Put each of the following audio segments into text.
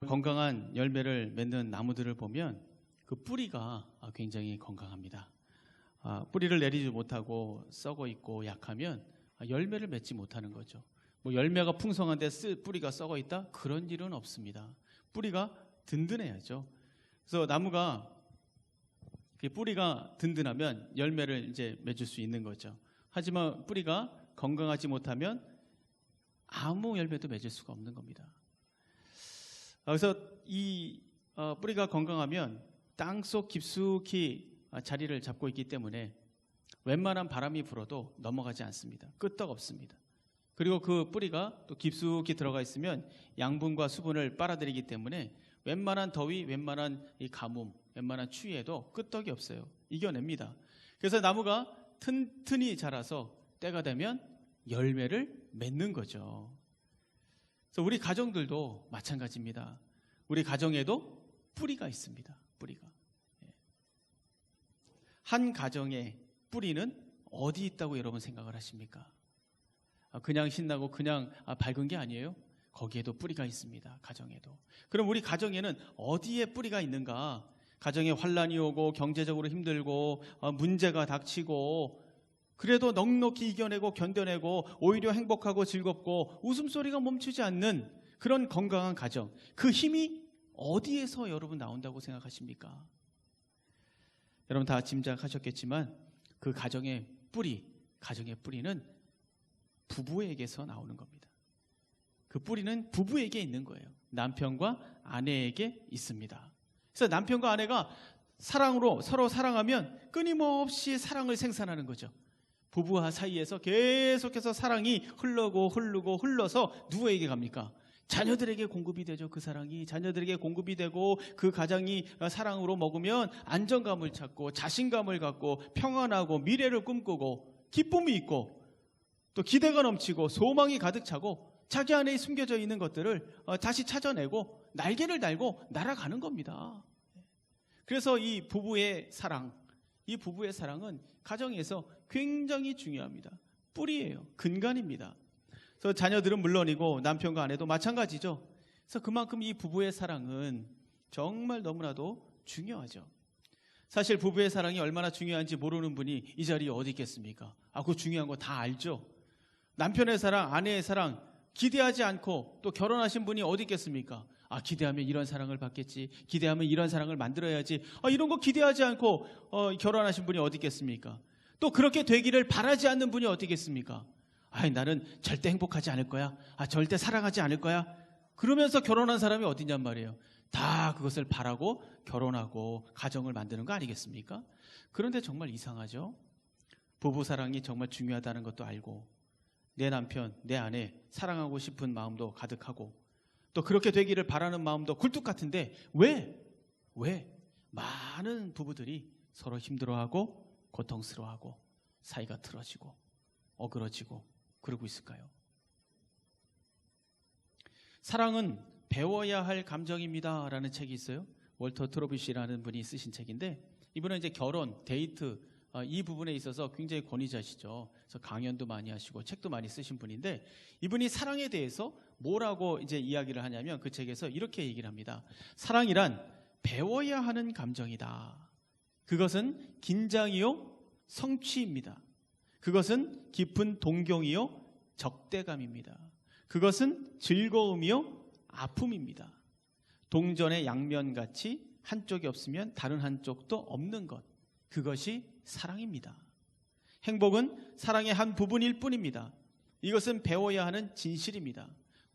건강한 열매를 맺는 나무들을 보면 그 뿌리가 굉장히 건강합니다. 뿌리를 내리지 못하고 썩어 있고 약하면 열매를 맺지 못하는 거죠. 뭐 열매가 풍성한데 뿌리가 썩어 있다? 그런 일은 없습니다. 뿌리가 든든해야죠. 그래서 나무가 뿌리가 든든하면 열매를 이제 맺을 수 있는 거죠. 하지만 뿌리가 건강하지 못하면 아무 열매도 맺을 수가 없는 겁니다. 그래서 이 뿌리가 건강하면 땅속 깊숙이 자리를 잡고 있기 때문에 웬만한 바람이 불어도 넘어가지 않습니다. 끄떡없습니다. 그리고 그 뿌리가 또 깊숙이 들어가 있으면 양분과 수분을 빨아들이기 때문에 웬만한 더위, 웬만한 이 가뭄, 웬만한 추위에도 끄떡이 없어요. 이겨냅니다. 그래서 나무가 튼튼히 자라서 때가 되면 열매를 맺는 거죠. 그래서 우리 가정들도 마찬가지입니다. 우리 가정에도 뿌리가 있습니다. 뿌리가. 한 가정의 뿌리는 어디 있다고 여러분 생각을 하십니까? 그냥 신나고 그냥 밝은 게 아니에요. 거기에도 뿌리가 있습니다. 가정에도. 그럼 우리 가정에는 어디에 뿌리가 있는가? 가정에 환란이 오고 경제적으로 힘들고 문제가 닥치고 그래도 넉넉히 이겨내고 견뎌내고 오히려 행복하고 즐겁고 웃음소리가 멈추지 않는 그런 건강한 가정, 그 힘이 어디에서 여러분 나온다고 생각하십니까? 여러분 다 짐작하셨겠지만 그 가정의 뿌리는 부부에게서 나오는 겁니다. 그 뿌리는 부부에게 있는 거예요. 남편과 아내에게 있습니다. 그래서 남편과 아내가 사랑으로 서로 사랑하면 끊임없이 사랑을 생산하는 거죠. 부부와 사이에서 계속해서 사랑이 흘러서 누구에게 갑니까? 자녀들에게 공급이 되죠. 그 사랑이 자녀들에게 공급이 되고 그 가정이 사랑으로 먹으면 안정감을 찾고 자신감을 갖고 평안하고 미래를 꿈꾸고 기쁨이 있고 또 기대가 넘치고 소망이 가득 차고 자기 안에 숨겨져 있는 것들을 다시 찾아내고 날개를 달고 날아가는 겁니다. 그래서 이 부부의 사랑은 가정에서 굉장히 중요합니다. 뿌리예요. 근간입니다. 그래서 자녀들은 물론이고 남편과 아내도 마찬가지죠. 그래서 그만큼 이 부부의 사랑은 정말 너무나도 중요하죠. 사실 부부의 사랑이 얼마나 중요한지 모르는 분이 이 자리에 어디 있겠습니까? 그거 중요한 거 다 알죠. 남편의 사랑, 아내의 사랑 기대하지 않고 또 결혼하신 분이 어디 있겠습니까? 기대하면 이런 사랑을 받겠지. 기대하면 이런 사랑을 만들어야지. 이런 거 기대하지 않고 결혼하신 분이 어디 있겠습니까? 또 그렇게 되기를 바라지 않는 분이 어디 있겠습니까? 나는 절대 행복하지 않을 거야. 절대 사랑하지 않을 거야. 그러면서 결혼한 사람이 어디냔 말이에요. 다 그것을 바라고 결혼하고 가정을 만드는 거 아니겠습니까? 그런데 정말 이상하죠. 부부 사랑이 정말 중요하다는 것도 알고 내 남편, 내 아내 사랑하고 싶은 마음도 가득하고 또 그렇게 되기를 바라는 마음도 굴뚝 같은데 왜 많은 부부들이 서로 힘들어하고 고통스러워하고 사이가 틀어지고 어그러지고 그러고 있을까요? 사랑은 배워야 할 감정입니다 라는 책이 있어요. 월터 트로비시라는 분이 쓰신 책인데 이분은 이제 결혼, 데이트 이 부분에 있어서 굉장히 권위자시죠. 그래서 강연도 많이 하시고 책도 많이 쓰신 분인데 이분이 사랑에 대해서 뭐라고 이제 이야기를 하냐면 그 책에서 이렇게 얘기를 합니다. 사랑이란 배워야 하는 감정이다. 그것은 긴장이요 성취입니다. 그것은 깊은 동경이요 적대감입니다. 그것은 즐거움이요 아픔입니다. 동전의 양면같이 한쪽이 없으면 다른 한쪽도 없는 것. 그것이 사랑입니다. 행복은 사랑의 한 부분일 뿐입니다. 이것은 배워야 하는 진실입니다.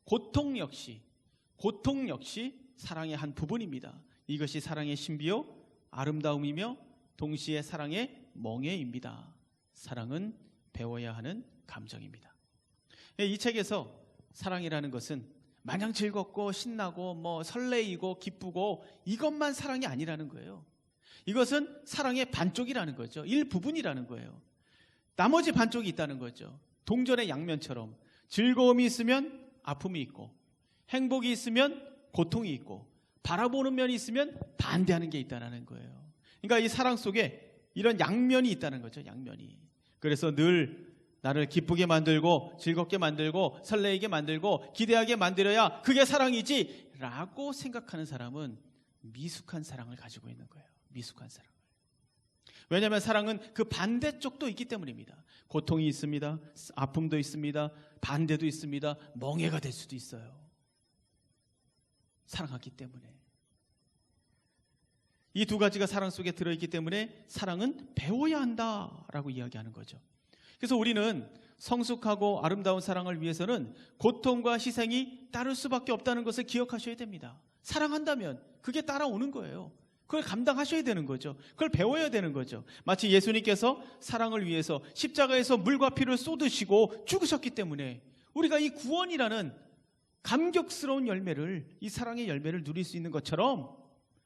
고통 역시 사랑의 한 부분입니다. 이것이 사랑의 신비요 아름다움이며 동시에 사랑의 멍에입니다. 사랑은 배워야 하는 감정입니다. 이 책에서 사랑이라는 것은 마냥 즐겁고 신나고 설레이고 기쁘고 이것만 사랑이 아니라는 거예요. 이것은 사랑의 반쪽이라는 거죠. 일부분이라는 거예요. 나머지 반쪽이 있다는 거죠. 동전의 양면처럼 즐거움이 있으면 아픔이 있고 행복이 있으면 고통이 있고 바라보는 면이 있으면 반대하는 게 있다는 거예요. 그러니까 이 사랑 속에 이런 양면이 있다는 거죠. 양면이. 그래서 늘 나를 기쁘게 만들고 즐겁게 만들고 설레게 만들고 기대하게 만들어야 그게 사랑이지 라고 생각하는 사람은 미숙한 사랑을 가지고 있는 거예요. 미숙한 사랑. 왜냐하면 사랑은 그 반대쪽도 있기 때문입니다. 고통이 있습니다. 아픔도 있습니다. 반대도 있습니다. 멍해가 될 수도 있어요. 사랑하기 때문에. 이 두 가지가 사랑 속에 들어있기 때문에 사랑은 배워야 한다라고 이야기하는 거죠. 그래서 우리는 성숙하고 아름다운 사랑을 위해서는 고통과 희생이 따를 수밖에 없다는 것을 기억하셔야 됩니다. 사랑한다면 그게 따라오는 거예요. 그걸 감당하셔야 되는 거죠. 그걸 배워야 되는 거죠. 마치 예수님께서 사랑을 위해서 십자가에서 물과 피를 쏟으시고 죽으셨기 때문에 우리가 이 구원이라는 감격스러운 열매를, 이 사랑의 열매를 누릴 수 있는 것처럼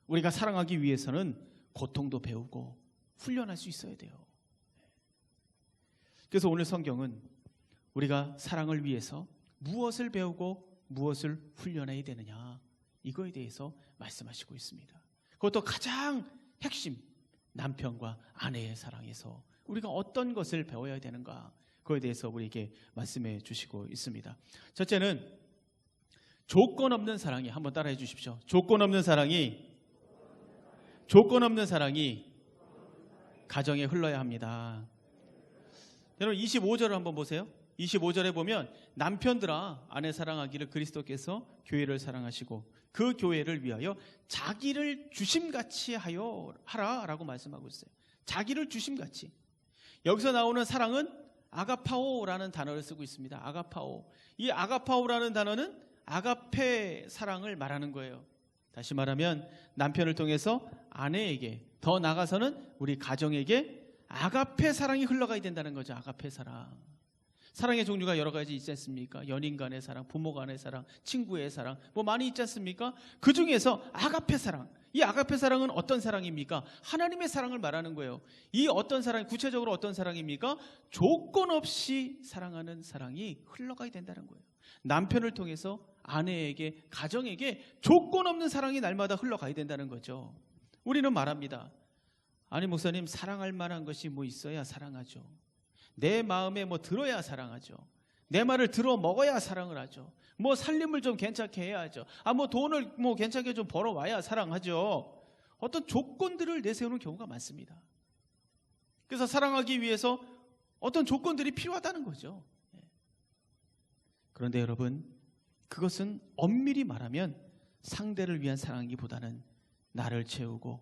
우리가 사랑하기 위해서는 고통도 배우고 훈련할 수 있어야 돼요. 그래서 오늘 성경은 우리가 사랑을 위해서 무엇을 배우고 무엇을 훈련해야 되느냐, 이거에 대해서 말씀하시고 있습니다. 그것도 가장 핵심, 남편과 아내의 사랑에서 우리가 어떤 것을 배워야 되는가, 그거에 대해서 우리에게 말씀해 주시고 있습니다. 첫째는 조건 없는 사랑이, 한번 따라해 주십시오. 조건 없는 사랑이 가정에 흘러야 합니다. 여러분 25절을 한번 보세요. 25절에 보면 남편들아 아내 사랑하기를 그리스도께서 교회를 사랑하시고 그 교회를 위하여 자기를 주심같이 하라라고 말씀하고 있어요. 자기를 주심같이. 여기서 나오는 사랑은 아가파오라는 단어를 쓰고 있습니다. 아가파오. 이 아가파오라는 단어는 아가페 사랑을 말하는 거예요. 다시 말하면 남편을 통해서 아내에게, 더 나아가서는 우리 가정에게 아가페 사랑이 흘러가야 된다는 거죠. 아가페 사랑. 사랑의 종류가 여러 가지 있지 않습니까? 연인 간의 사랑, 부모 간의 사랑, 친구의 사랑, 뭐 많이 있지 않습니까? 그 중에서 아가페 사랑, 이 아가페 사랑은 어떤 사랑입니까? 하나님의 사랑을 말하는 거예요. 이 어떤 사랑, 구체적으로 어떤 사랑입니까? 조건 없이 사랑하는 사랑이 흘러가야 된다는 거예요. 남편을 통해서 아내에게, 가정에게 조건 없는 사랑이 날마다 흘러가야 된다는 거죠. 우리는 말합니다. 아니 목사님, 사랑할 만한 것이 뭐 있어야 사랑하죠. 내 마음에 뭐 들어야 사랑하죠. 내 말을 들어 먹어야 사랑을 하죠. 뭐 살림을 좀 괜찮게 해야죠. 뭐 돈을 뭐 괜찮게 좀 벌어와야 사랑하죠. 어떤 조건들을 내세우는 경우가 많습니다. 그래서 사랑하기 위해서 어떤 조건들이 필요하다는 거죠. 그런데 여러분, 그것은 엄밀히 말하면 상대를 위한 사랑이기보다는 나를 채우고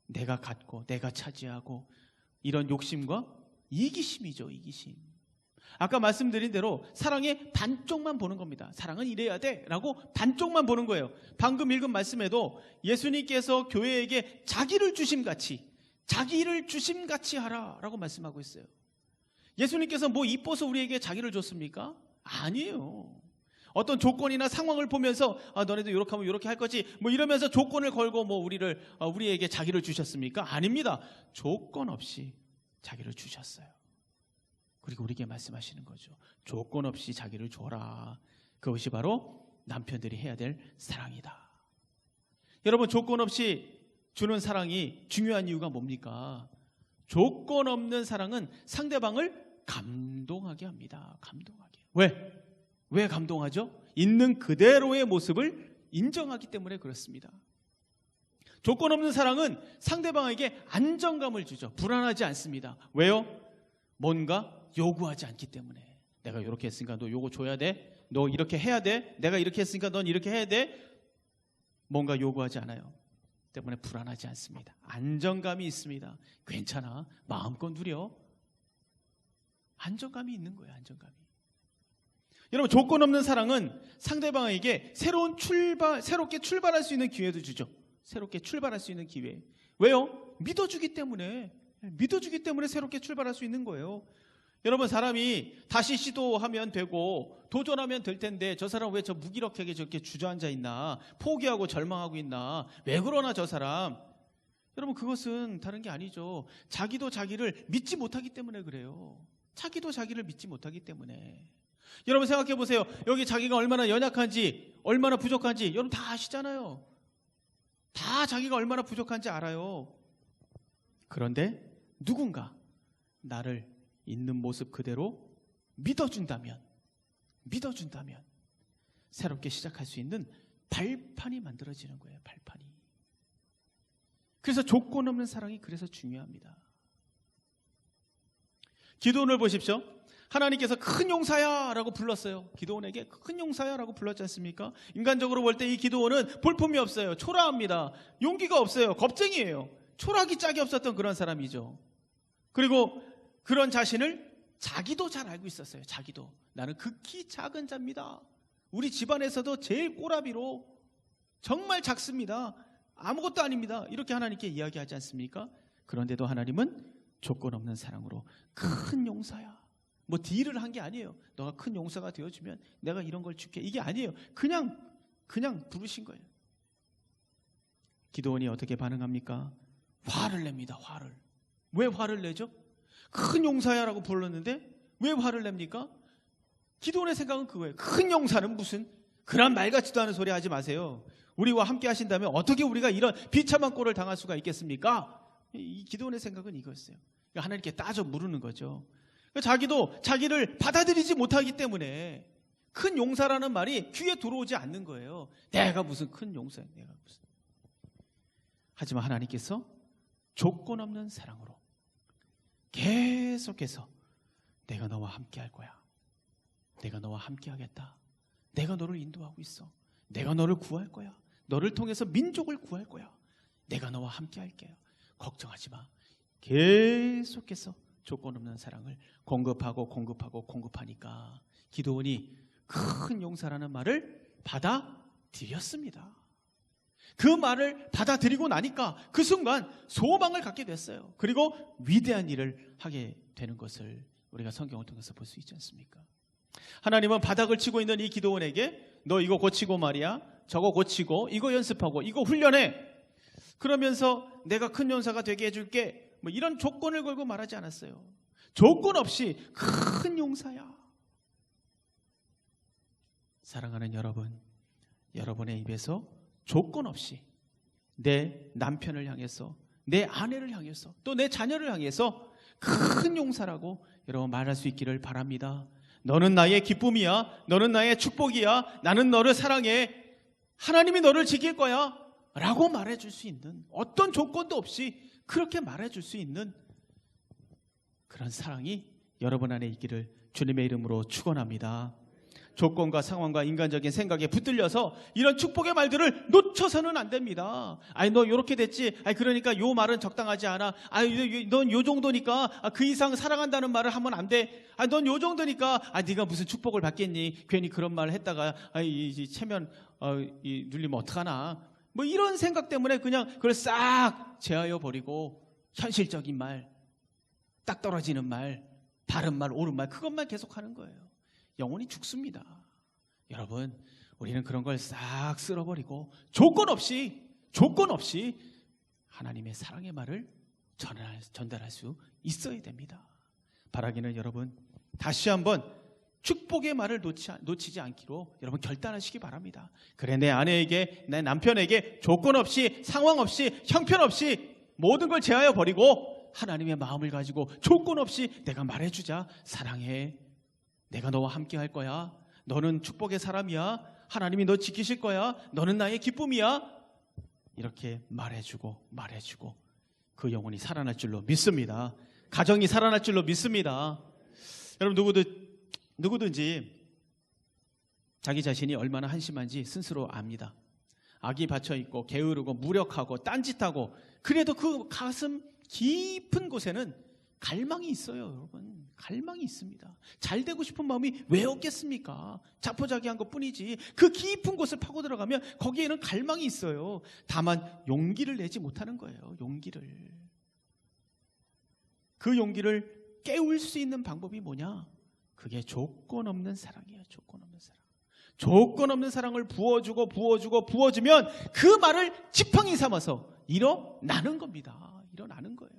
내가 갖고 내가 차지하고 이런 욕심과 이기심이죠. 이기심. 아까 말씀드린 대로 사랑의 반쪽만 보는 겁니다. 사랑은 이래야 돼 라고 반쪽만 보는 거예요. 방금 읽은 말씀에도 예수님께서 교회에게 자기를 주심같이 하라 라고 말씀하고 있어요. 예수님께서 뭐 이뻐서 우리에게 자기를 줬습니까? 아니에요. 어떤 조건이나 상황을 보면서 너네도 이렇게 하면 이렇게 할 거지 뭐 이러면서 조건을 걸고 뭐 우리에게 자기를 주셨습니까? 아닙니다. 조건 없이 자기를 주셨어요. 그리고 우리에게 말씀하시는 거죠. 조건 없이 자기를 줘라. 그것이 바로 남편들이 해야 될 사랑이다. 여러분, 조건 없이 주는 사랑이 중요한 이유가 뭡니까? 조건 없는 사랑은 상대방을 감동하게 합니다. 감동하게. 왜 감동하죠? 있는 그대로의 모습을 인정하기 때문에 그렇습니다. 조건 없는 사랑은 상대방에게 안정감을 주죠. 불안하지 않습니다. 왜요? 뭔가 요구하지 않기 때문에. 내가 이렇게 했으니까 너 요거 줘야 돼. 너 이렇게 해야 돼. 내가 이렇게 했으니까 넌 이렇게 해야 돼. 뭔가 요구하지 않아요. 때문에 불안하지 않습니다. 안정감이 있습니다. 괜찮아. 마음껏 누려. 안정감이 있는 거예요. 안정감이. 여러분, 조건 없는 사랑은 상대방에게 새롭게 출발할 수 있는 기회도 주죠. 새롭게 출발할 수 있는 기회. 왜요? 믿어주기 때문에 새롭게 출발할 수 있는 거예요. 여러분, 사람이 다시 시도하면 되고 도전하면 될 텐데 저 사람 왜 저 무기력하게 저렇게 주저앉아 있나, 포기하고 절망하고 있나, 왜 그러나 저 사람. 여러분, 그것은 다른 게 아니죠. 자기도 자기를 믿지 못하기 때문에 그래요. 자기도 자기를 믿지 못하기 때문에. 여러분, 생각해 보세요. 여기 자기가 얼마나 연약한지, 얼마나 부족한지 여러분 다 아시잖아요. 다 자기가 얼마나 부족한지 알아요. 그런데 누군가 나를 있는 모습 그대로 믿어준다면 새롭게 시작할 수 있는 발판이 만들어지는 거예요. 발판이. 그래서 조건 없는 사랑이 그래서 중요합니다. 기드온을 보십시오. 하나님께서 큰 용사야 라고 불렀어요. 기드온에게 큰 용사야 라고 불렀지 않습니까? 인간적으로 볼 때 이 기드온은 볼품이 없어요. 초라합니다. 용기가 없어요. 겁쟁이에요. 초라하기 짝이 없었던 그런 사람이죠. 그리고 그런 자신을 자기도 잘 알고 있었어요. 자기도. 나는 극히 작은 자입니다. 우리 집안에서도 제일 꼬라비로 정말 작습니다. 아무것도 아닙니다. 이렇게 하나님께 이야기하지 않습니까? 그런데도 하나님은 조건 없는 사랑으로 큰 용사야. 뭐 딜을 한 게 아니에요. 너가 큰 용사가 되어주면 내가 이런 걸 줄게. 이게 아니에요. 그냥 부르신 거예요. 기드온이 어떻게 반응합니까? 화를 냅니다. 화를. 왜 화를 내죠? 큰 용사야라고 불렀는데 왜 화를 냅니까? 기드온의 생각은 그거예요. 큰 용사는 무슨 그런 말 같지도 않은 소리 하지 마세요. 우리와 함께 하신다면 어떻게 우리가 이런 비참한 꼴을 당할 수가 있겠습니까? 이 기드온의 생각은 이거였어요. 하나님께 따져 물으는 거죠. 자기도 자기를 받아들이지 못하기 때문에 큰 용사라는 말이 귀에 들어오지 않는 거예요. 내가 무슨 큰 용사야. 내가 무슨. 하지만 하나님께서 조건 없는 사랑으로 계속해서 내가 너와 함께 할 거야. 내가 너와 함께 하겠다. 내가 너를 인도하고 있어. 내가 너를 구할 거야. 너를 통해서 민족을 구할 거야. 내가 너와 함께 할게요. 걱정하지 마. 계속해서 조건 없는 사랑을 공급하니까 기드온이 큰 용사라는 말을 받아들였습니다. 그 말을 받아들이고 나니까 그 순간 소망을 갖게 됐어요. 그리고 위대한 일을 하게 되는 것을 우리가 성경을 통해서 볼 수 있지 않습니까? 하나님은 바닥을 치고 있는 이 기드온에게 너 이거 고치고 말이야, 저거 고치고 이거 연습하고 이거 훈련해, 그러면서 내가 큰 용사가 되게 해줄게, 뭐 이런 조건을 걸고 말하지 않았어요. 조건 없이 큰 용사야. 사랑하는 여러분, 여러분의 입에서 조건 없이 내 남편을 향해서, 내 아내를 향해서, 또 내 자녀를 향해서 큰 용사라고 여러분 말할 수 있기를 바랍니다. 너는 나의 기쁨이야. 너는 나의 축복이야. 나는 너를 사랑해. 하나님이 너를 지킬 거야 라고 말해줄 수 있는, 어떤 조건도 없이 그렇게 말해줄 수 있는 그런 사랑이 여러분 안에 있기를 주님의 이름으로 축원합니다. 조건과 상황과 인간적인 생각에 붙들려서 이런 축복의 말들을 놓쳐서는 안 됩니다. 아니 너 요렇게 됐지, 아니 그러니까 요 말은 적당하지 않아, 아니 넌 요 정도니까 그 이상 사랑한다는 말을 하면 안 돼, 아니 넌 요 정도니까 네가 무슨 축복을 받겠니, 괜히 그런 말을 했다가 이 체면 눌리면 어떡하나, 뭐 이런 생각 때문에 그냥 그걸 싹 제하여 버리고 현실적인 말, 딱 떨어지는 말, 바른 말, 옳은 말, 그것만 계속하는 거예요. 영혼이 죽습니다. 여러분, 우리는 그런 걸 싹 쓸어버리고 조건 없이 하나님의 사랑의 말을 전달할 수 있어야 됩니다. 바라기는 여러분, 다시 한번 축복의 말을 놓치지 않기로 여러분 결단하시기 바랍니다. 그래, 내 아내에게, 내 남편에게 조건 없이, 상황 없이, 형편 없이 모든 걸 제하여 버리고 하나님의 마음을 가지고 조건 없이 내가 말해주자. 사랑해. 내가 너와 함께 할 거야. 너는 축복의 사람이야. 하나님이 너 지키실 거야. 너는 나의 기쁨이야. 이렇게 말해주고 그 영혼이 살아날 줄로 믿습니다. 가정이 살아날 줄로 믿습니다. 여러분, 누구든지 자기 자신이 얼마나 한심한지 스스로 압니다. 악이 받쳐있고 게으르고 무력하고 딴짓하고, 그래도 그 가슴 깊은 곳에는 갈망이 있어요. 여러분, 갈망이 있습니다. 잘 되고 싶은 마음이 왜 없겠습니까? 자포자기한 것뿐이지. 그 깊은 곳을 파고 들어가면 거기에는 갈망이 있어요. 다만 용기를 내지 못하는 거예요. 그 용기를 깨울 수 있는 방법이 뭐냐? 그게 조건 없는 사랑이에요. 조건 없는 사랑. 조건 없는 사랑을 부어주면 그 말을 지팡이 삼아서 일어나는 겁니다. 일어나는 거예요.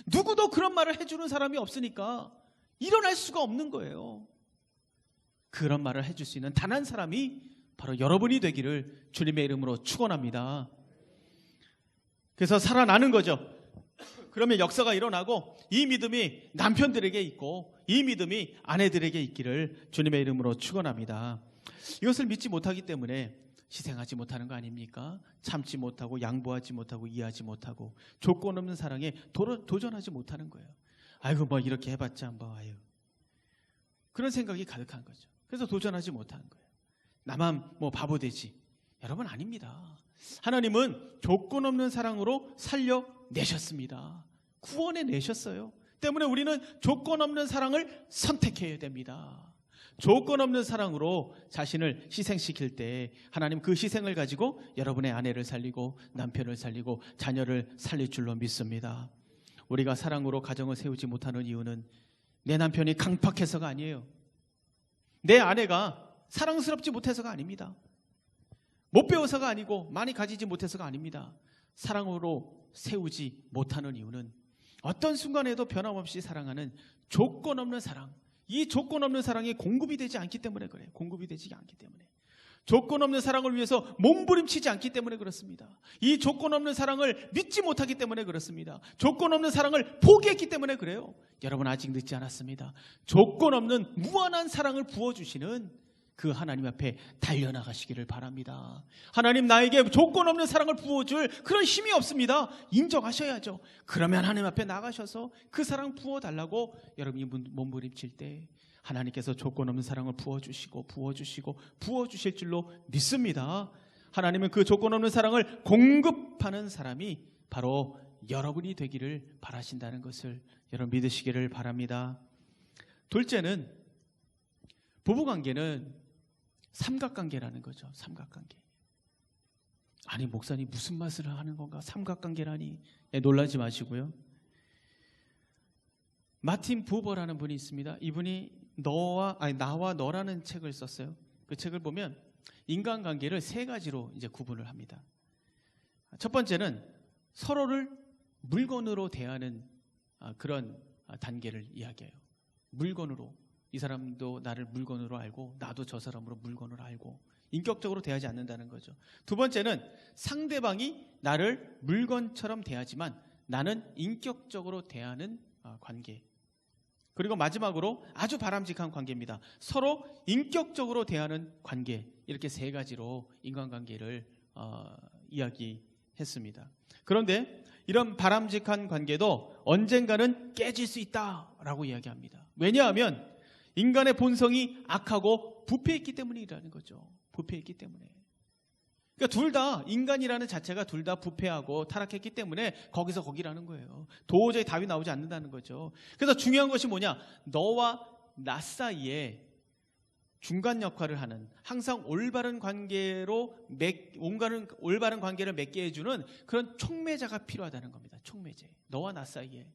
누구도 그런 말을 해주는 사람이 없으니까 일어날 수가 없는 거예요. 그런 말을 해줄 수 있는 단 한 사람이 바로 여러분이 되기를 주님의 이름으로 축원합니다. 그래서 살아나는 거죠. 그러면 역사가 일어나고 이 믿음이 남편들에게 있고 이 믿음이 아내들에게 있기를 주님의 이름으로 축원합니다. 이것을 믿지 못하기 때문에 희생하지 못하는 거 아닙니까? 참지 못하고 양보하지 못하고 이해하지 못하고 조건 없는 사랑에 도전하지 못하는 거예요. 아이고 뭐 이렇게 해봤자 뭐 아유. 그런 생각이 가득한 거죠. 그래서 도전하지 못하는 거예요. 나만 뭐 바보 되지. 여러분 아닙니다. 하나님은 조건 없는 사랑으로 살려내셨습니다. 구원해 내셨어요. 때문에 우리는 조건 없는 사랑을 선택해야 됩니다. 조건 없는 사랑으로 자신을 희생시킬 때 하나님 그 희생을 가지고 여러분의 아내를 살리고 남편을 살리고 자녀를 살릴 줄로 믿습니다. 우리가 사랑으로 가정을 세우지 못하는 이유는 내 남편이 강팍해서가 아니에요. 내 아내가 사랑스럽지 못해서가 아닙니다. 못 배워서가 아니고 많이 가지지 못해서가 아닙니다. 사랑으로 세우지 못하는 이유는 어떤 순간에도 변함없이 사랑하는 조건 없는 사랑, 이 조건 없는 사랑이 공급이 되지 않기 때문에 그래요. 공급이 되지 않기 때문에. 조건 없는 사랑을 위해서 몸부림치지 않기 때문에 그렇습니다. 이 조건 없는 사랑을 믿지 못하기 때문에 그렇습니다. 조건 없는 사랑을 포기했기 때문에 그래요. 여러분 아직 늦지 않았습니다. 조건 없는 무한한 사랑을 부어주시는 그 하나님 앞에 달려나가시기를 바랍니다. 하나님 나에게 조건 없는 사랑을 부어줄 그런 힘이 없습니다. 인정하셔야죠. 그러면 하나님 앞에 나가셔서 그 사랑 부어달라고 여러분이 몸부림칠 때 하나님께서 조건 없는 사랑을 부어주시고 부어주실 줄로 믿습니다. 하나님은 그 조건 없는 사랑을 공급하는 사람이 바로 여러분이 되기를 바라신다는 것을 여러분 믿으시기를 바랍니다. 둘째는 부부관계는 삼각관계라는 거죠. 삼각관계. 아니 목사님 무슨 말을 하는 건가? 삼각관계라니. 놀라지 마시고요. 마틴 부버라는 분이 있습니다. 이분이 나와 너라는 책을 썼어요. 그 책을 보면 인간관계를 세 가지로 이제 구분을 합니다. 첫 번째는 서로를 물건으로 대하는 그런 단계를 이야기해요. 물건으로. 이 사람도 나를 물건으로 알고 나도 저 사람으로 물건으로 알고 인격적으로 대하지 않는다는 거죠. 두 번째는 상대방이 나를 물건처럼 대하지만 나는 인격적으로 대하는 관계. 그리고 마지막으로 아주 바람직한 관계입니다. 서로 인격적으로 대하는 관계. 이렇게 세 가지로 인간관계를 이야기했습니다. 그런데 이런 바람직한 관계도 언젠가는 깨질 수 있다라고 이야기합니다. 왜냐하면 인간의 본성이 악하고 부패했기 때문이라는 거죠. 부패했기 때문에. 그러니까 둘 다 인간이라는 자체가 둘 다 부패하고 타락했기 때문에 거기서 거기라는 거예요. 도저히 답이 나오지 않는다는 거죠. 그래서 중요한 것이 뭐냐? 너와 나 사이에 중간 역할을 하는 항상 올바른 관계를 맺게 해주는 그런 촉매자가 필요하다는 겁니다. 촉매제. 너와 나 사이에.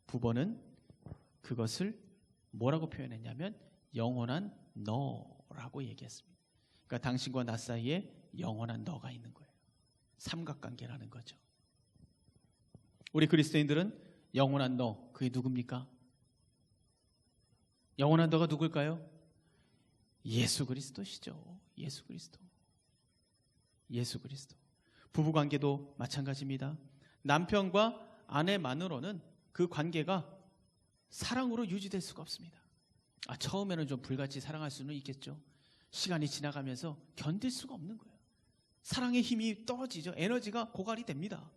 부부는 그것을 뭐라고 표현했냐면 영원한 너라고 얘기했습니다. 그러니까 당신과 나 사이에 영원한 너가 있는 거예요. 삼각관계라는 거죠. 우리 그리스도인들은 영원한 너, 그게 누굽니까? 영원한 너가 누굴까요? 예수 그리스도시죠. 예수 그리스도. 예수 그리스도. 부부관계도 마찬가지입니다. 남편과 아내만으로는 그 관계가 사랑으로 유지될 수가 없습니다. 처음에는 좀 불같이 사랑할 수는 있겠죠. 시간이 지나가면서 견딜 수가 없는 거예요. 사랑의 힘이 떨어지죠. 에너지가 고갈이 됩니다.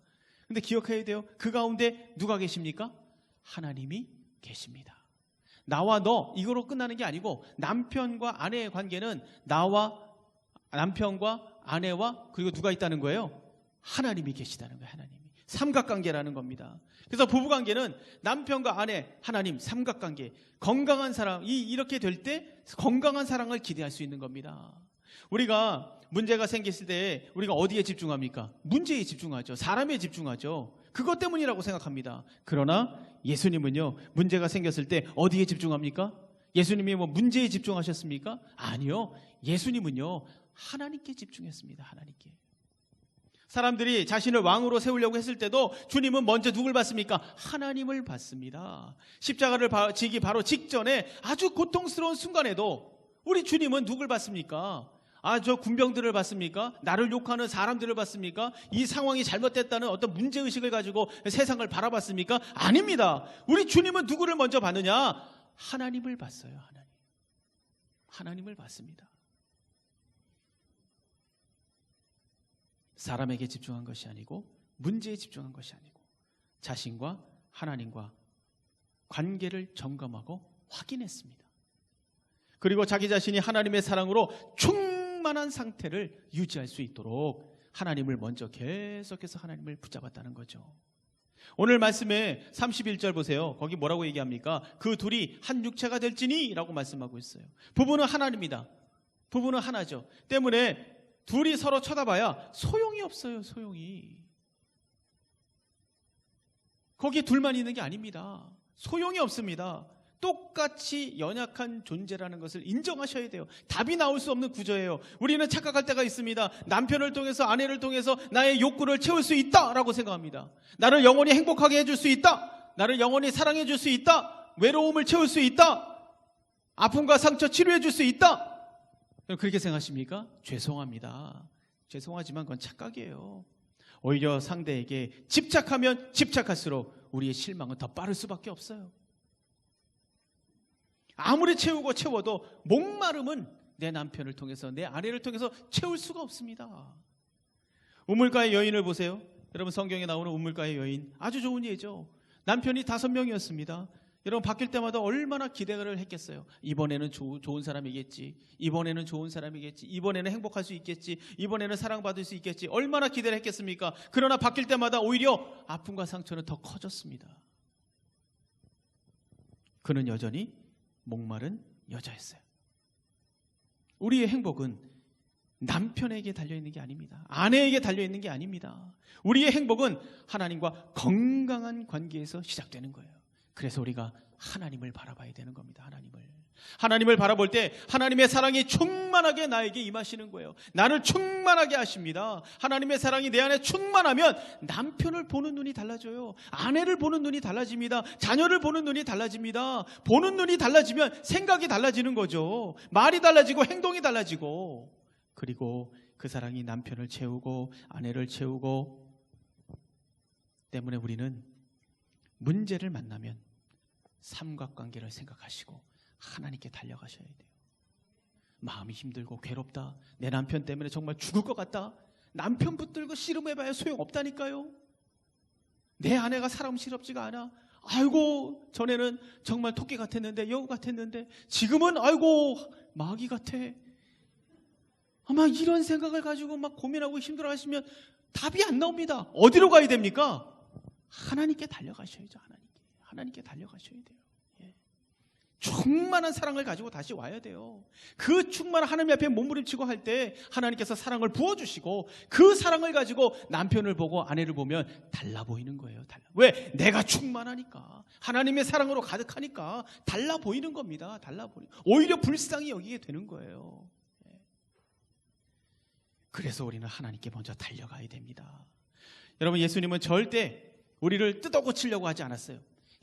근데 기억해야 돼요. 그 가운데 누가 계십니까? 하나님이 계십니다. 나와 너 이거로 끝나는 게 아니고 남편과 아내의 관계는 남편과 아내와 그리고 누가 있다는 거예요? 하나님이 계시다는 거예요. 하나님이. 삼각관계라는 겁니다. 그래서 부부관계는 남편과 아내, 하나님, 삼각관계. 건강한 사랑, 이렇게 될 때 건강한 사랑을 기대할 수 있는 겁니다. 우리가 문제가 생겼을 때 우리가 어디에 집중합니까? 문제에 집중하죠. 사람에 집중하죠. 그것 때문이라고 생각합니다. 그러나 예수님은요, 문제가 생겼을 때 어디에 집중합니까? 예수님이 뭐 문제에 집중하셨습니까? 아니요. 예수님은요, 하나님께 집중했습니다. 하나님께. 사람들이 자신을 왕으로 세우려고 했을 때도 주님은 먼저 누굴 봤습니까? 하나님을 봤습니다. 십자가를 지기 바로 직전에 아주 고통스러운 순간에도 우리 주님은 누굴 봤습니까? 저 군병들을 봤습니까? 나를 욕하는 사람들을 봤습니까? 이 상황이 잘못됐다는 어떤 문제의식을 가지고 세상을 바라봤습니까? 아닙니다. 우리 주님은 누구를 먼저 봤느냐? 하나님을 봤어요. 하나님을 봤습니다. 사람에게 집중한 것이 아니고 문제에 집중한 것이 아니고 자신과 하나님과 관계를 점검하고 확인했습니다. 그리고 자기 자신이 하나님의 사랑으로 충만한 상태를 유지할 수 있도록 하나님을 먼저 계속해서 하나님을 붙잡았다는 거죠. 오늘 말씀에 31절 보세요. 거기 뭐라고 얘기합니까? 그 둘이 한 육체가 될지니 라고 말씀하고 있어요. 부부는 하나입니다. 부부는 하나죠. 때문에 둘이 서로 쳐다봐야 소용이 없어요. 소용이. 거기에 둘만 있는 게 아닙니다. 소용이 없습니다. 똑같이 연약한 존재라는 것을 인정하셔야 돼요. 답이 나올 수 없는 구조예요. 우리는 착각할 때가 있습니다. 남편을 통해서, 아내를 통해서 나의 욕구를 채울 수 있다라고 생각합니다. 나를 영원히 행복하게 해줄 수 있다. 나를 영원히 사랑해 줄 수 있다. 외로움을 채울 수 있다. 아픔과 상처 치료해 줄 수 있다. 그렇게 생각하십니까? 죄송합니다. 죄송하지만 그건 착각이에요. 오히려 상대에게 집착하면 집착할수록 우리의 실망은 더 빠를 수밖에 없어요. 아무리 채워도 목마름은 내 남편을 통해서, 내 아내를 통해서 채울 수가 없습니다. 우물가의 여인을 보세요. 여러분, 성경에 나오는 우물가의 여인, 아주 좋은 예죠. 남편이 5명이었습니다. 여러분, 바뀔 때마다 얼마나 기대를 했겠어요. 이번에는 좋은 사람이겠지. 이번에는 좋은 사람이겠지. 이번에는 행복할 수 있겠지. 이번에는 사랑받을 수 있겠지. 얼마나 기대를 했겠습니까? 그러나 바뀔 때마다 오히려 아픔과 상처는 더 커졌습니다. 그는 여전히 목마른 여자였어요. 우리의 행복은 남편에게 달려있는 게 아닙니다. 아내에게 달려있는 게 아닙니다. 우리의 행복은 하나님과 건강한 관계에서 시작되는 거예요. 그래서 우리가 하나님을 바라봐야 되는 겁니다. 하나님을 바라볼 때 하나님의 사랑이 충만하게 나에게 임하시는 거예요. 나를 충만하게 하십니다. 하나님의 사랑이 내 안에 충만하면 남편을 보는 눈이 달라져요. 아내를 보는 눈이 달라집니다. 자녀를 보는 눈이 달라집니다. 보는 눈이 달라지면 생각이 달라지는 거죠. 말이 달라지고 행동이 달라지고, 그리고 그 사랑이 남편을 채우고 아내를 채우고, 때문에 우리는 문제를 만나면 삼각관계를 생각하시고 하나님께 달려가셔야 돼요. 마음이 힘들고 괴롭다, 내 남편 때문에 정말 죽을 것 같다, 남편 붙들고 씨름해봐야 소용없다니까요. 내 아내가 사람스럽지가 않아. 아이고, 전에는 정말 토끼 같았는데, 여우 같았는데, 지금은 아이고 마귀 같아. 아마 이런 생각을 가지고 막 고민하고 힘들어하시면 답이 안 나옵니다. 어디로 가야 됩니까? 하나님께 달려가셔야죠. 하나님께 달려가셔야 돼요. 예. 충만한 사랑을 가지고 다시 와야 돼요. 그 충만한 하나님 앞에 몸부림치고 할 때 하나님께서 사랑을 부어주시고, 그 사랑을 가지고 남편을 보고 아내를 보면 달라 보이는 거예요. 왜? 내가 충만하니까, 하나님의 사랑으로 가득하니까 달라 보이는 겁니다. 오히려 불쌍히 여기게 되는 거예요. 예. 그래서 우리는 하나님께 먼저 달려가야 됩니다. 여러분, 예수님은 절대 우리를 뜯어고치려고 하지 않았어요.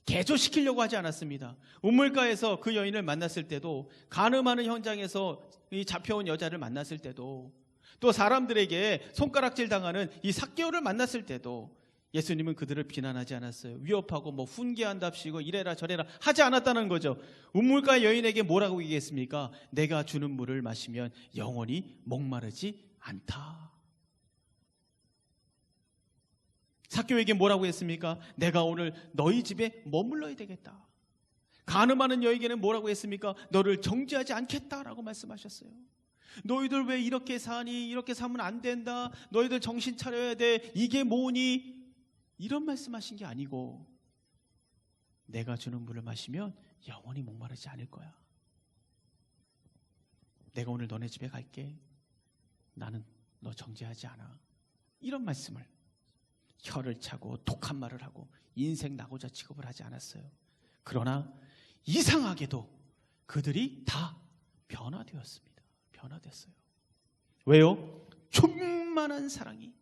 개조시키려고 하지 않았습니다. 우물가에서 그 여인을 만났을 때도, 간음하는 현장에서 이 잡혀온 여자를 만났을 때도, 또 사람들에게 손가락질 당하는 이 삭개오를 만났을 때도 예수님은 그들을 비난하지 않았어요. 위협하고 훈계한답시고 이래라 저래라 하지 않았다는 거죠. 우물가 여인에게 뭐라고 얘기했습니까? 내가 주는 물을 마시면 영원히 목마르지 않다. 삭개오에게 뭐라고 했습니까? 내가 오늘 너희 집에 머물러야 되겠다. 간음하는 여에게는 뭐라고 했습니까? 너를 정죄하지 않겠다라고 말씀하셨어요. 너희들 왜 이렇게 사니? 이렇게 사면 안 된다. 너희들 정신 차려야 돼. 이게 뭐니? 이런 말씀하신 게 아니고, 내가 주는 물을 마시면 영원히 목마르지 않을 거야. 내가 오늘 너네 집에 갈게. 나는 너 정죄하지 않아. 이런 말씀을, 혀를 차고 독한 말을 하고 인생 낙오자 취급을 하지 않았어요. 그러나 이상하게도 그들이 다 변화되었습니다. 변화됐어요. 왜요? 충만한 사랑이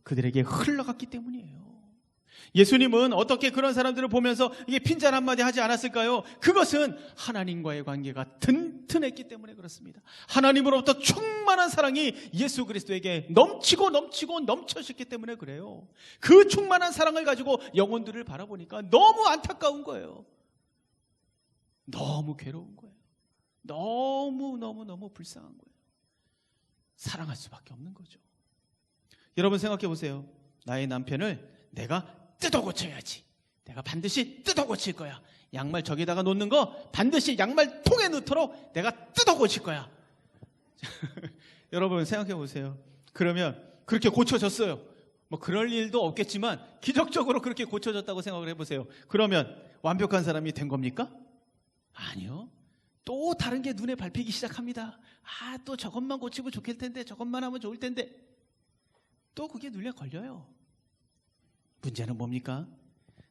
그들에게 흘러갔기 때문이에요. 예수님은 어떻게 그런 사람들을 보면서 이게 핀잔 한마디 하지 않았을까요? 그것은 하나님과의 관계가 튼튼했기 때문에 그렇습니다. 하나님으로부터 충만한 사랑이 예수 그리스도에게 넘치고 넘쳐졌기 때문에 그래요. 그 충만한 사랑을 가지고 영혼들을 바라보니까 너무 안타까운 거예요. 너무 괴로운 거예요. 너무 불쌍한 거예요. 사랑할 수밖에 없는 거죠. 여러분 생각해 보세요. 나의 남편을 내가 뜯어 고쳐야지. 내가 반드시 뜯어 고칠 거야. 양말 저기다가 놓는 거 반드시 양말 통에 넣도록 내가 뜯어 고칠 거야. 여러분 생각해 보세요. 그러면 그렇게 고쳐졌어요. 뭐 그럴 일도 없겠지만 기적적으로 그렇게 고쳐졌다고 생각을 해보세요. 그러면 완벽한 사람이 된 겁니까? 아니요. 또 다른 게 눈에 밟히기 시작합니다. 또 저것만 고치고 좋을 텐데, 저것만 하면 좋을 텐데. 또 그게 눈에 걸려요. 문제는 뭡니까?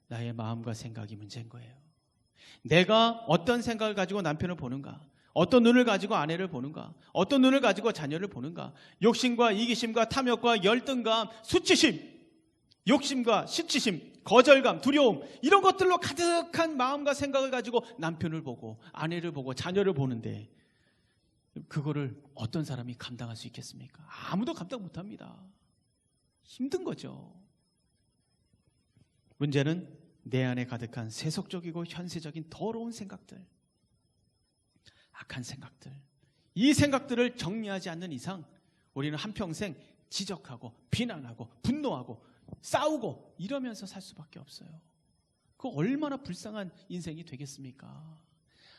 나의 마음과 생각이 문제인 거예요. 내가 어떤 생각을 가지고 남편을 보는가? 어떤 눈을 가지고 아내를 보는가? 어떤 눈을 가지고 자녀를 보는가? 욕심과 이기심과 탐욕과 열등감, 수치심, 욕심과 수치심, 거절감, 두려움, 이런 것들로 가득한 마음과 생각을 가지고 남편을 보고 아내를 보고 자녀를 보는데 그거를 어떤 사람이 감당할 수 있겠습니까? 아무도 감당 못합니다. 힘든 거죠. 문제는 내 안에 가득한 세속적이고 현세적인 더러운 생각들, 악한 생각들, 이 생각들을 정리하지 않는 이상 우리는 한평생 지적하고 비난하고 분노하고 싸우고 이러면서 살 수밖에 없어요. 그 얼마나 불쌍한 인생이 되겠습니까?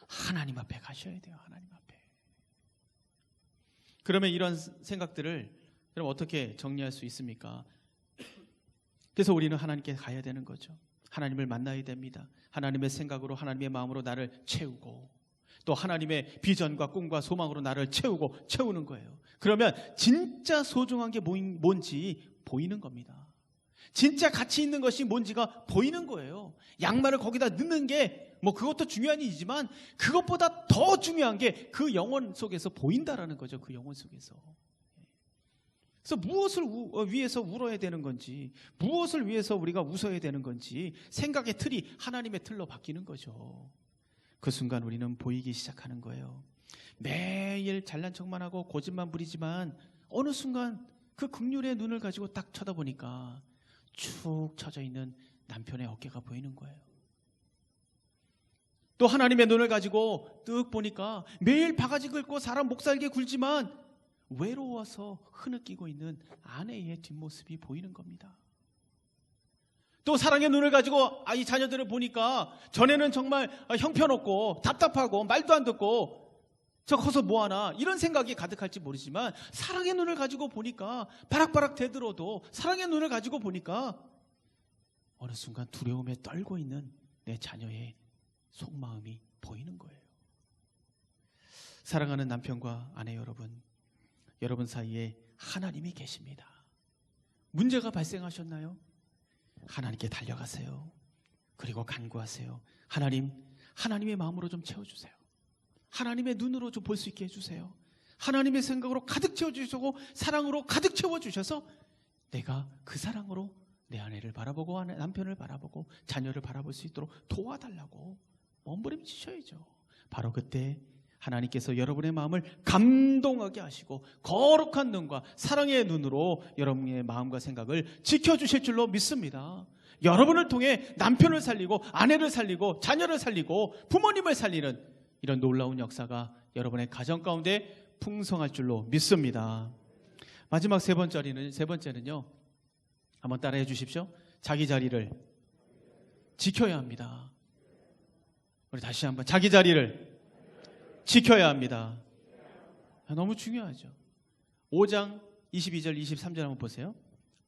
하나님 앞에 가셔야 돼요. 하나님 앞에. 그러면 이런 생각들을 그럼 어떻게 정리할 수 있습니까? 그래서 우리는 하나님께 가야 되는 거죠. 하나님을 만나야 됩니다. 하나님의 생각으로 하나님의 마음으로 나를 채우고 또 하나님의 비전과 꿈과 소망으로 나를 채우는 거예요. 그러면 진짜 소중한 게 뭔지 보이는 겁니다. 진짜 가치 있는 것이 뭔지가 보이는 거예요. 양말을 거기다 넣는 게 뭐 그것도 중요한 일이지만 그것보다 더 중요한 게 그 영혼 속에서 보인다라는 거죠. 그 영혼 속에서. 그래서 무엇을 위해서 울어야 되는 건지, 무엇을 위해서 우리가 웃어야 되는 건지 생각의 틀이 하나님의 틀로 바뀌는 거죠. 그 순간 우리는 보이기 시작하는 거예요. 매일 잘난 척만 하고 고집만 부리지만 어느 순간 그 긍휼의 눈을 가지고 딱 쳐다보니까 축 처져 있는 남편의 어깨가 보이는 거예요. 또 하나님의 눈을 가지고 뜩 보니까 매일 바가지 긁고 사람 목살게 굴지만 외로워서 흐느끼고 있는 아내의 뒷모습이 보이는 겁니다. 또 사랑의 눈을 가지고 이 자녀들을 보니까 전에는 정말 형편없고 답답하고 말도 안 듣고 저 커서 뭐하나 이런 생각이 가득할지 모르지만 사랑의 눈을 가지고 보니까 바락바락 대들어도 사랑의 눈을 가지고 보니까 어느 순간 두려움에 떨고 있는 내 자녀의 속마음이 보이는 거예요. 사랑하는 남편과 아내 여러분 사이에 하나님이 계십니다. 문제가 발생하셨나요? 하나님께 달려가세요. 그리고 간구하세요. 하나님의 마음으로 좀 채워주세요. 하나님의 눈으로 좀 볼 수 있게 해주세요. 하나님의 생각으로 가득 채워주시고 사랑으로 가득 채워주셔서 내가 그 사랑으로 내 아내를 바라보고 남편을 바라보고 자녀를 바라볼 수 있도록 도와달라고 몸부림치셔야죠. 바로 그때 하나님께서 여러분의 마음을 감동하게 하시고 거룩한 눈과 사랑의 눈으로 여러분의 마음과 생각을 지켜주실 줄로 믿습니다. 여러분을 통해 남편을 살리고 아내를 살리고 자녀를 살리고 부모님을 살리는 이런 놀라운 역사가 여러분의 가정 가운데 풍성할 줄로 믿습니다. 마지막 세 번째는요. 한번 따라해 주십시오. 자기 자리를 지켜야 합니다. 우리 다시 한번 자기 자리를 지켜야 합니다. 너무 중요하죠. 5장 22절 23절 한번 보세요.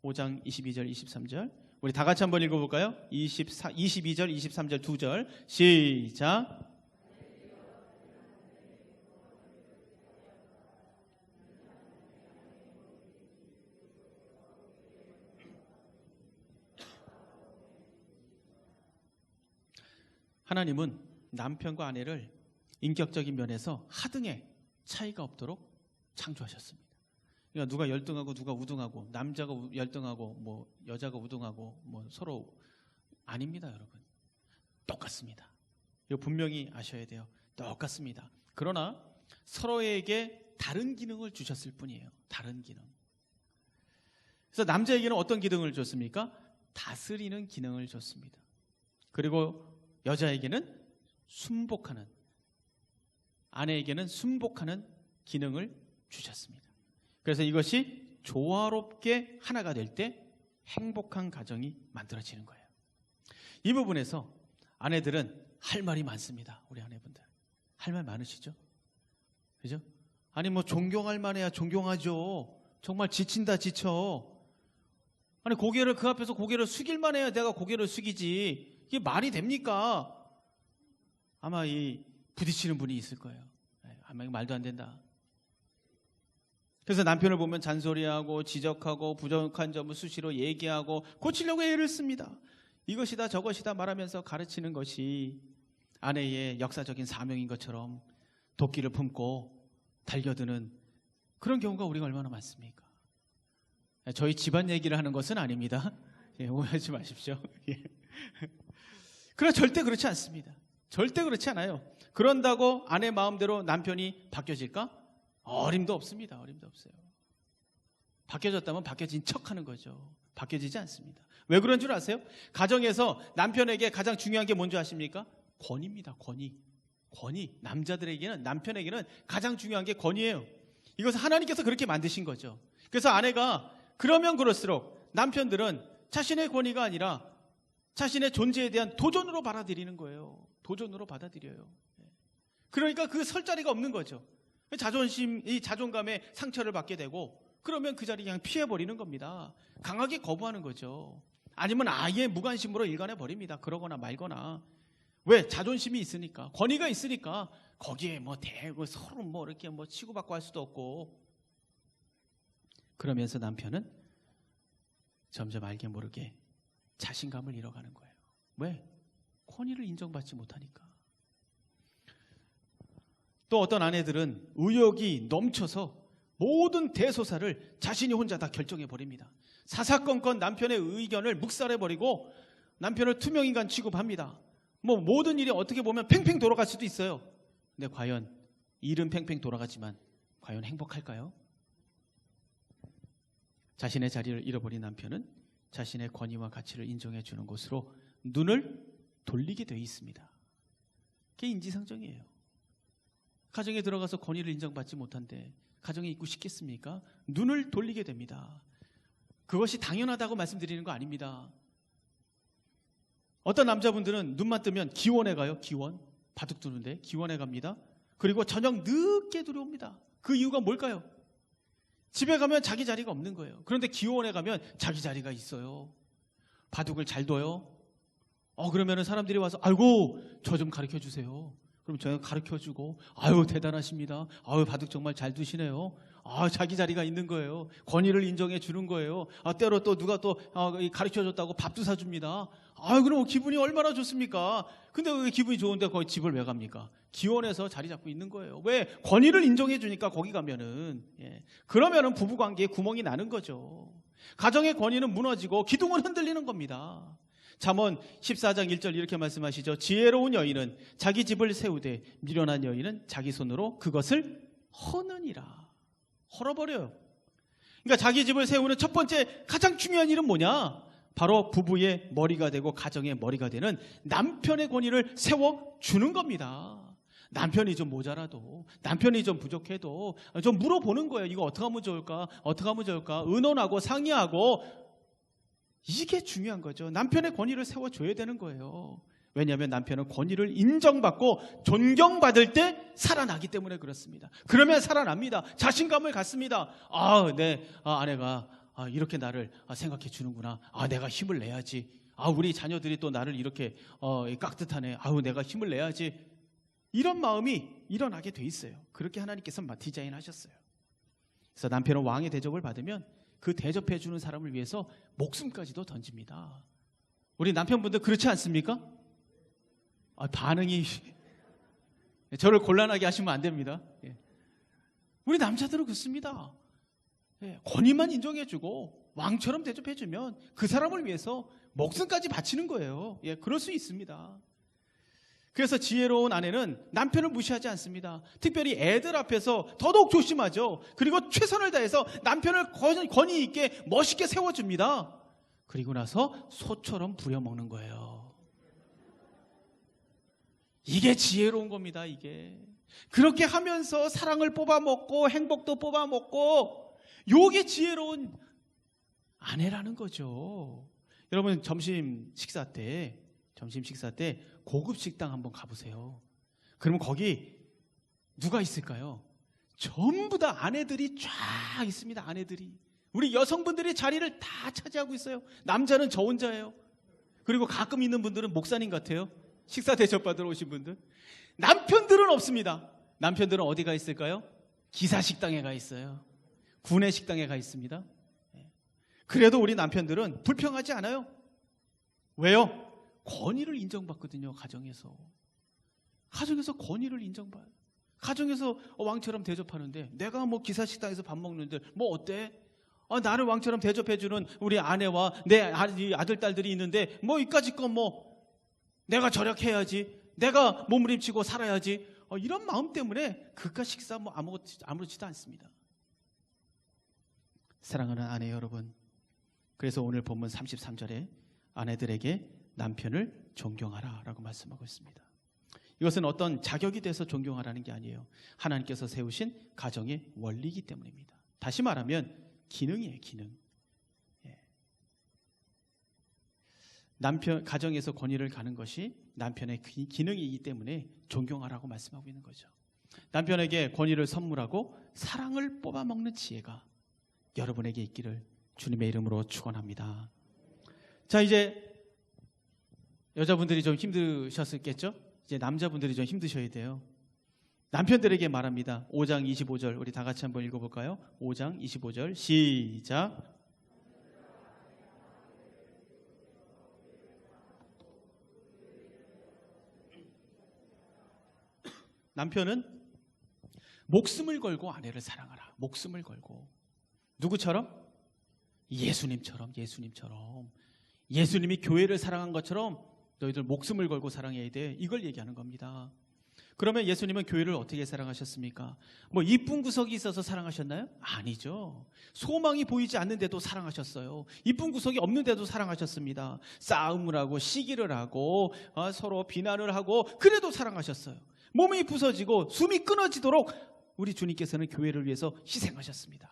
5장 22절 23절 우리 다 같이 한번 읽어볼까요? 22절 23절 2절 시작. 하나님은 남편과 아내를 인격적인 면에서 하등의 차이가 없도록 창조하셨습니다. 그러니까 누가 열등하고 누가 우등하고, 남자가 열등하고 뭐 여자가 우등하고 뭐 서로 아닙니다, 여러분. 똑같습니다. 이거 분명히 아셔야 돼요. 똑같습니다. 그러나 서로에게 다른 기능을 주셨을 뿐이에요. 다른 기능. 그래서 남자에게는 어떤 기능을 줬습니까? 다스리는 기능을 줬습니다. 그리고 여자에게는 순복하는, 아내에게는 순복하는 기능을 주셨습니다. 그래서 이것이 조화롭게 하나가 될 때 행복한 가정이 만들어지는 거예요. 이 부분에서 아내들은 할 말이 많습니다. 우리 아내분들 할 말 많으시죠? 그죠? 아니 뭐 존경할 만해야 존경하죠. 정말 지친다 지쳐. 아니 고개를, 그 앞에서 고개를 숙일 만해야 내가 고개를 숙이지. 이게 말이 됩니까? 아마 이 부딪히는 분이 있을 거예요. 아마 이거 말도 안 된다. 그래서 남편을 보면 잔소리하고 지적하고 부족한 점을 수시로 얘기하고 고치려고 애를 씁니다. 이것이다 저것이다 말하면서 가르치는 것이 아내의 역사적인 사명인 것처럼 도끼를 품고 달겨드는 그런 경우가 우리가 얼마나 많습니까? 저희 집안 얘기를 하는 것은 아닙니다. 오해하지 마십시오. 그러나 절대 그렇지 않습니다. 절대 그렇지 않아요. 그런다고 아내 마음대로 남편이 바뀌어질까? 어림도 없습니다. 어림도 없어요. 바뀌어졌다면 바뀌어진 척하는 거죠. 바뀌어지지 않습니다. 왜 그런 줄 아세요? 가정에서 남편에게 가장 중요한 게 뭔지 아십니까? 권위입니다. 권위. 남자들에게는, 남편에게는 가장 중요한 게 권위예요. 이것은 하나님께서 그렇게 만드신 거죠. 그래서 아내가 그러면 그럴수록 남편들은 자신의 권위가 아니라 자신의 존재에 대한 도전으로 받아들이는 거예요. 도전으로 받아들여요. 그러니까 그 설 자리가 없는 거죠. 이 자존감에 상처를 받게 되고, 그러면 그 자리 그냥 피해버리는 겁니다. 강하게 거부하는 거죠. 아니면 아예 무관심으로 일관해 버립니다. 그러거나 말거나. 왜? 자존심이 있으니까, 권위가 있으니까 거기에 뭐 대고 서로 뭐 이렇게 뭐 치고받고 할 수도 없고. 그러면서 남편은 점점 알게 모르게 자신감을 잃어가는 거예요. 왜? 권위를 인정받지 못하니까. 또 어떤 아내들은 의욕이 넘쳐서 모든 대소사를 자신이 혼자 다 결정해 버립니다. 사사건건 남편의 의견을 묵살해버리고 남편을 투명인간 취급합니다. 뭐 모든 일이 어떻게 보면 팽팽 돌아갈 수도 있어요. 근데 과연 일은 팽팽 돌아가지만 과연 행복할까요? 자신의 자리를 잃어버린 남편은 자신의 권위와 가치를 인정해 주는 곳으로 눈을 돌리게 되어 있습니다. 그게 인지상정이에요. 가정에 들어가서 권위를 인정받지 못한데 가정에 있고 싶겠습니까? 눈을 돌리게 됩니다. 그것이 당연하다고 말씀드리는 거 아닙니다. 어떤 남자분들은 눈만 뜨면 기원에 가요. 기원. 바둑 두는데 기원에 갑니다. 그리고 저녁 늦게 들어옵니다. 그 이유가 뭘까요? 집에 가면 자기 자리가 없는 거예요. 그런데 기원에 가면 자기 자리가 있어요. 바둑을 잘 둬요. 그러면 사람들이 와서 아이고 저 좀 가르쳐 주세요. 그럼 제가 가르쳐주고, 아유 대단하십니다. 아유 바둑 정말 잘 두시네요. 자기 자리가 있는 거예요. 권위를 인정해 주는 거예요. 때로 또 누가 또 가르쳐줬다고 밥도 사줍니다. 그럼 기분이 얼마나 좋습니까? 근데 왜 기분이 좋은데 거기 집을 왜 갑니까? 기원해서 자리 잡고 있는 거예요. 왜? 권위를 인정해 주니까 거기 가면은. 그러면은 부부관계에 구멍이 나는 거죠. 가정의 권위는 무너지고 기둥은 흔들리는 겁니다. 잠언 14장 1절 이렇게 말씀하시죠. 지혜로운 여인은 자기 집을 세우되 미련한 여인은 자기 손으로 그것을 허느니라. 헐어버려요. 그러니까 자기 집을 세우는 첫 번째 가장 중요한 일은 뭐냐? 바로 부부의 머리가 되고 가정의 머리가 되는 남편의 권위를 세워주는 겁니다. 남편이 좀 모자라도, 남편이 좀 부족해도 좀 물어보는 거예요. 이거 어떻게 하면 좋을까? 어떻게 하면 좋을까? 의논하고 상의하고. 이게 중요한 거죠. 남편의 권위를 세워줘야 되는 거예요. 왜냐하면 남편은 권위를 인정받고 존경받을 때 살아나기 때문에 그렇습니다. 그러면 살아납니다. 자신감을 갖습니다. 아내가 이렇게 나를 생각해 주는구나. 내가 힘을 내야지. 우리 자녀들이 또 나를 이렇게 깍듯하네. 내가 힘을 내야지. 이런 마음이 일어나게 돼 있어요. 그렇게 하나님께서 디자인하셨어요. 그래서 남편은 왕의 대접을 받으면 그 대접해 주는 사람을 위해서 목숨까지도 던집니다. 우리 남편분들 그렇지 않습니까? 반응이 저를 곤란하게 하시면 안 됩니다. 우리 남자들은 그렇습니다. 권위만 인정해주고 왕처럼 대접해주면 그 사람을 위해서 목숨까지 바치는 거예요. 그럴 수 있습니다. 그래서 지혜로운 아내는 남편을 무시하지 않습니다. 특별히 애들 앞에서 더더욱 조심하죠. 그리고 최선을 다해서 남편을 권위 있게 멋있게 세워줍니다. 그리고 나서 소처럼 부려먹는 거예요. 이게 지혜로운 겁니다. 이게 그렇게 하면서 사랑을 뽑아먹고 행복도 뽑아먹고, 요게 지혜로운 아내라는 거죠. 여러분 점심 식사 때 고급 식당 한번 가보세요. 그러면 거기 누가 있을까요? 전부 다 아내들이 쫙 있습니다. 아내들이. 우리 여성분들이 자리를 다 차지하고 있어요. 남자는 저 혼자예요. 그리고 가끔 있는 분들은 목사님 같아요. 식사 대접받으러 오신 분들. 남편들은 없습니다. 남편들은 어디 가 있을까요? 기사식당에 가 있어요. 구내식당에 가 있습니다. 그래도 우리 남편들은 불평하지 않아요. 왜요? 권위를 인정받거든요. 가정에서 권위를 인정받아요. 가정에서 왕처럼 대접하는데, 내가 뭐 기사식당에서 밥 먹는데 뭐 어때? 나를 왕처럼 대접해주는 우리 아내와 내 아들, 딸들이 있는데 뭐 이까짓 건 뭐 내가 절약해야지, 내가 몸부림치고 살아야지, 이런 마음 때문에 그깟 식사 뭐 아무렇지도 않습니다. 사랑하는 아내 여러분, 그래서 오늘 본문 33절에 아내들에게 남편을 존경하라 라고 말씀하고 있습니다. 이것은 어떤 자격이 돼서 존경하라는 게 아니에요. 하나님께서 세우신 가정의 원리이기 때문입니다. 다시 말하면 기능이에요. 기능. 남편 가정에서 권위를 가는 것이 남편의 기능이기 때문에 존경하라고 말씀하고 있는 거죠. 남편에게 권위를 선물하고 사랑을 뽑아먹는 지혜가 여러분에게 있기를 주님의 이름으로 축원합니다. 자, 이제 여자분들이 좀 힘드셨겠죠? 이제 남자분들이 좀 힘드셔야 돼요. 남편들에게 말합니다. 5장 25절 우리 다 같이 한번 읽어볼까요? 5장 25절 시작. 남편은 목숨을 걸고 아내를 사랑하라. 목숨을 걸고. 누구처럼? 예수님처럼. 예수님이 교회를 사랑한 것처럼 너희들 목숨을 걸고 사랑해야 돼. 이걸 얘기하는 겁니다. 그러면 예수님은 교회를 어떻게 사랑하셨습니까? 뭐 이쁜 구석이 있어서 사랑하셨나요? 아니죠. 소망이 보이지 않는데도 사랑하셨어요. 이쁜 구석이 없는데도 사랑하셨습니다. 싸움을 하고 시기를 하고 서로 비난을 하고 그래도 사랑하셨어요. 몸이 부서지고 숨이 끊어지도록 우리 주님께서는 교회를 위해서 희생하셨습니다.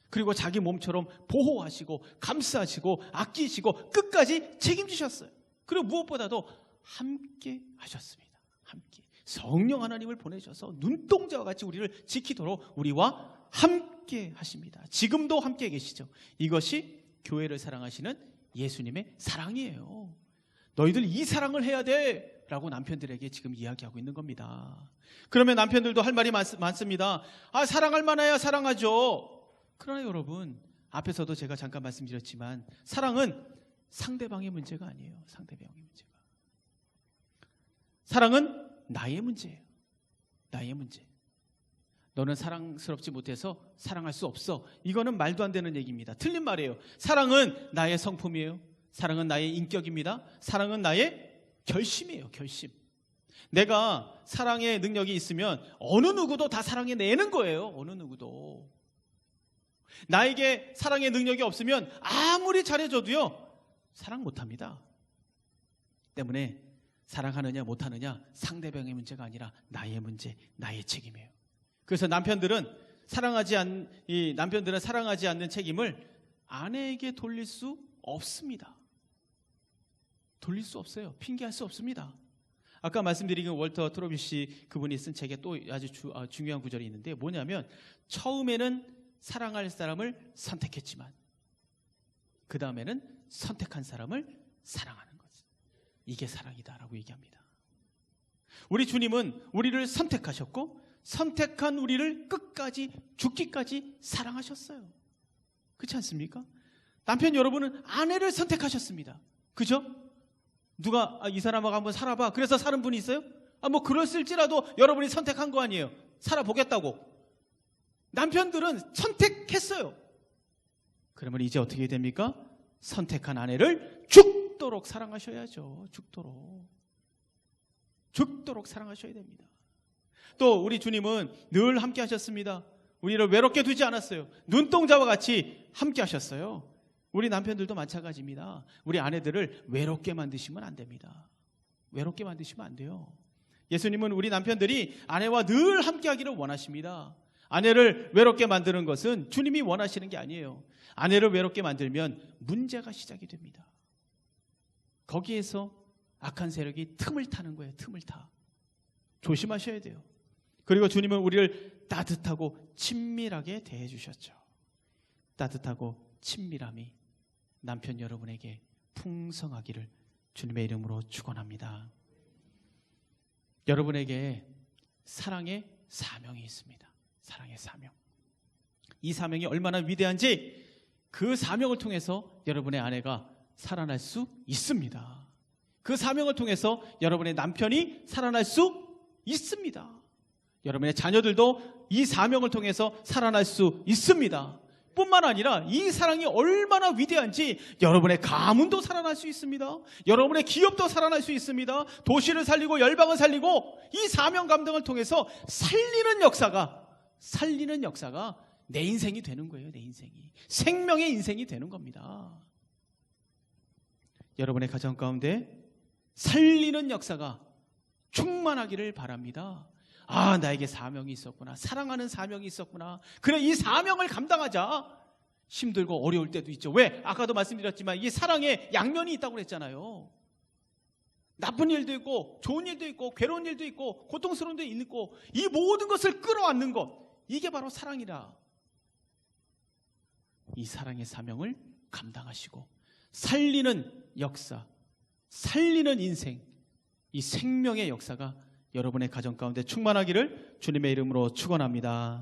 그리고 자기 몸처럼 보호하시고 감싸시고 아끼시고 끝까지 책임지셨어요. 그리고 무엇보다도 함께 하셨습니다. 함께. 성령 하나님을 보내셔서 눈동자와 같이 우리를 지키도록 우리와 함께 하십니다. 지금도 함께 계시죠. 이것이 교회를 사랑하시는 예수님의 사랑이에요. 너희들 이 사랑을 해야 돼 라고 남편들에게 지금 이야기하고 있는 겁니다. 그러면 남편들도 할 말이 많습니다. 사랑할 만해야 사랑하죠. 그러나 여러분, 앞에서도 제가 잠깐 말씀드렸지만 사랑은 상대방의 문제가 아니에요. 상대방의 문제가. 사랑은 나의 문제예요. 나의 문제. 너는 사랑스럽지 못해서 사랑할 수 없어. 이거는 말도 안 되는 얘기입니다. 틀린 말이에요. 사랑은 나의 성품이에요. 사랑은 나의 인격입니다. 사랑은 나의 결심이에요. 결심. 내가 사랑의 능력이 있으면 어느 누구도 다 사랑해내는 거예요. 어느 누구도. 나에게 사랑의 능력이 없으면 아무리 잘해줘도요 사랑 못합니다. 때문에 사랑하느냐 못하느냐 상대방의 문제가 아니라 나의 문제, 나의 책임이에요. 그래서 남편들은 사랑하지 않는 책임을 아내에게 돌릴 수 없습니다. 돌릴 수 없어요. 핑계할 수 없습니다. 아까 말씀드린 월터 트로비시 그분이 쓴 책에 또 아주 중요한 구절이 있는데 뭐냐면 처음에는 사랑할 사람을 선택했지만 그 다음에는 선택한 사람을 사랑하는 거지. 이게 사랑이다라고 얘기합니다. 우리 주님은 우리를 선택하셨고 선택한 우리를 끝까지 죽기까지 사랑하셨어요. 그렇지 않습니까? 남편 여러분은 아내를 선택하셨습니다. 그죠? 누가 이 사람하고 한번 살아봐. 그래서 사는 분이 있어요? 뭐 그랬을지라도 여러분이 선택한 거 아니에요. 살아보겠다고. 남편들은 선택했어요. 그러면 이제 어떻게 됩니까? 선택한 아내를 죽도록 사랑하셔야죠. 죽도록 사랑하셔야 됩니다. 또 우리 주님은 늘 함께 하셨습니다. 우리를 외롭게 두지 않았어요. 눈동자와 같이 함께 하셨어요. 우리 남편들도 마찬가지입니다. 우리 아내들을 외롭게 만드시면 안 됩니다. 외롭게 만드시면 안 돼요. 예수님은 우리 남편들이 아내와 늘 함께 하기를 원하십니다. 아내를 외롭게 만드는 것은 주님이 원하시는 게 아니에요. 아내를 외롭게 만들면 문제가 시작이 됩니다. 거기에서 악한 세력이 틈을 타는 거예요. 틈을 타. 조심하셔야 돼요. 그리고 주님은 우리를 따뜻하고 친밀하게 대해 주셨죠. 따뜻하고 친밀함이 남편 여러분에게 풍성하기를 주님의 이름으로 축원합니다. 여러분에게 사랑의 사명이 있습니다. 사랑의 사명. 이 사명이 얼마나 위대한지 그 사명을 통해서 여러분의 아내가 살아날 수 있습니다. 그 사명을 통해서 여러분의 남편이 살아날 수 있습니다. 여러분의 자녀들도 이 사명을 통해서 살아날 수 있습니다. 뿐만 아니라 이 사랑이 얼마나 위대한지 여러분의 가문도 살아날 수 있습니다. 여러분의 기업도 살아날 수 있습니다. 도시를 살리고 열방을 살리고 이 사명 감당을 통해서 살리는 역사가 내 인생이 되는 거예요. 내 인생이. 생명의 인생이 되는 겁니다. 여러분의 가정 가운데 살리는 역사가 충만하기를 바랍니다. 아, 나에게 사명이 있었구나. 사랑하는 사명이 있었구나. 그래, 이 사명을 감당하자. 힘들고 어려울 때도 있죠. 왜? 아까도 말씀드렸지만 이 사랑에 양면이 있다고 그랬잖아요. 나쁜 일도 있고 좋은 일도 있고 괴로운 일도 있고 고통스러운 일도 있고 이 모든 것을 끌어안는 것, 이게 바로 사랑이라. 이 사랑의 사명을 감당하시고 살리는 역사, 살리는 인생, 이 생명의 역사가 여러분의 가정 가운데 충만하기를 주님의 이름으로 축원합니다.